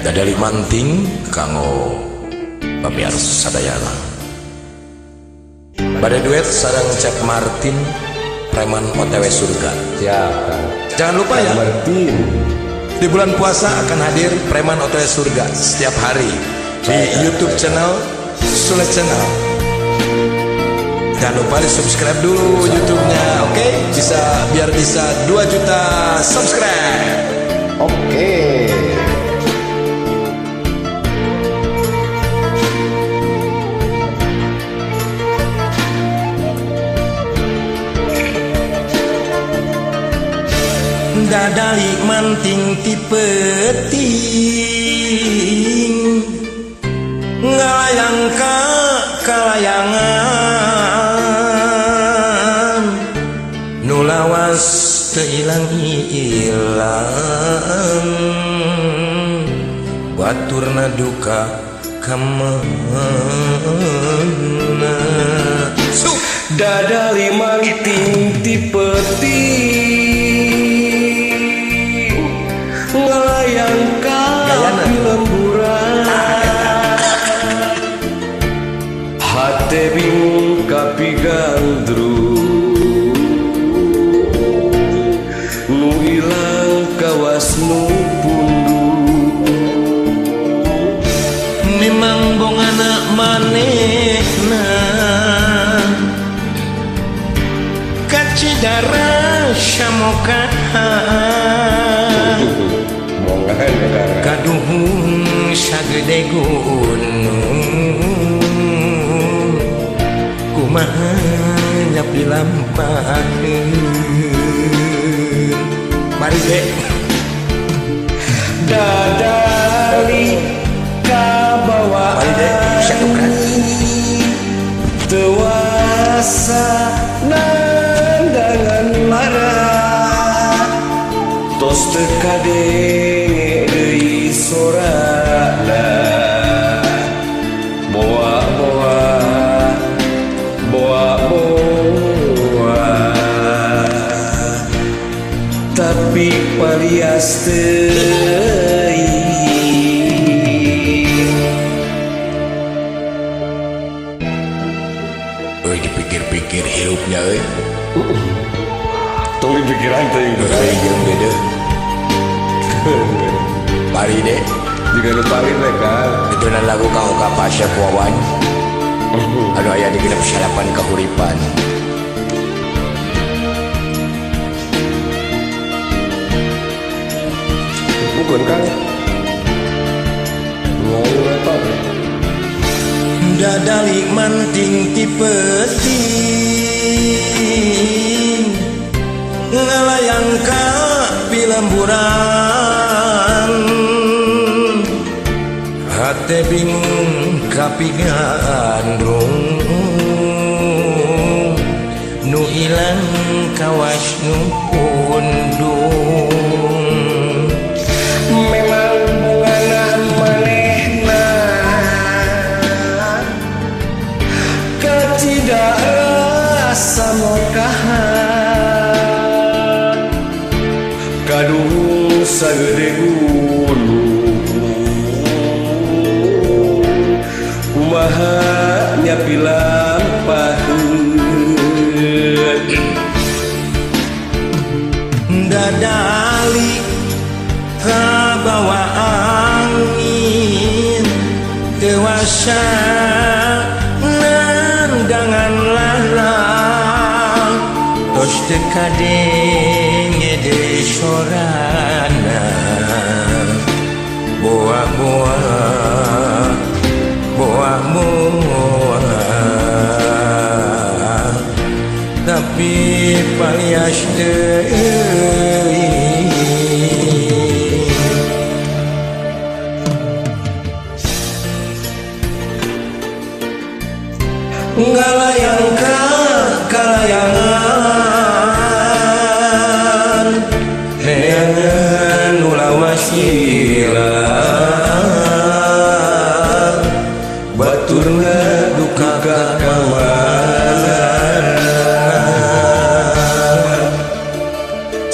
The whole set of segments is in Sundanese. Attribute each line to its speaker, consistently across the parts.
Speaker 1: Dadali manting kanggo pamiarsa sadayana. Bade duet sareng Cep Martin Preman OTW Surga.
Speaker 2: Siapa?
Speaker 1: Jangan lupa ya,
Speaker 2: Martin.
Speaker 1: di bulan puasa akan hadir Preman OTW Surga setiap hari di YouTube channel Sule Channel. Jangan lupa di subscribe dulu YouTube-nya, oke? Biar bisa 2 juta subscribe.
Speaker 2: Oke.
Speaker 1: Dadali manting ti peuting ngalayang ka kalayangan nu lawas teu ilang-ilang baturna duka kamana.
Speaker 2: Dadali manting ti peuting ngalayang ka lemburan hate bingung kapigandru nu ilang kawas nu pundu
Speaker 1: memang bongana manehna kacidara samokahan kaduhung sagede gunung kumaha nyapi lampakeun. Mari dek.
Speaker 2: Dadali kabawaan
Speaker 1: Mari dek, syatukan.
Speaker 2: Tewasa nandangan marah tos teu kadenge deui sorana boa-boa tapi palias teuing.
Speaker 1: Euy dipikir-pikir hirupnya euy.
Speaker 2: Tong pikiran teuing
Speaker 1: Euy jeung beda. Mari dek.
Speaker 2: jika nu paling mereka
Speaker 1: Ditunan lagu kang ka Pasha Wawan. Anu aya di genep salapan kahuripan.
Speaker 2: bukan kan ngomong apa
Speaker 1: Dadali manting ti peuting ngalayang ka pilemburan hate bingung kapigandrung nu ilang kawas nu pundung
Speaker 2: memang bungana manehna ketidak rasa mokahan kadung sagede gunung kumaha nyapi lampaheun.
Speaker 1: Dadali kabawa angin dewasa nandangan larang tos teu kadenge deui sorana boa-boa tapi palias deui. Ngalayang ka kalayangan neangan nu lawas ilang baturna duka kamana.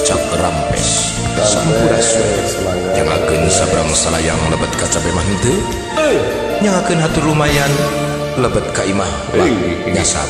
Speaker 1: cak rampes sampurasun jangakeun sabrang salayang lebet ka cabe mah henteu nyangakeun hatur lumayan lebet ka imah lah nyasab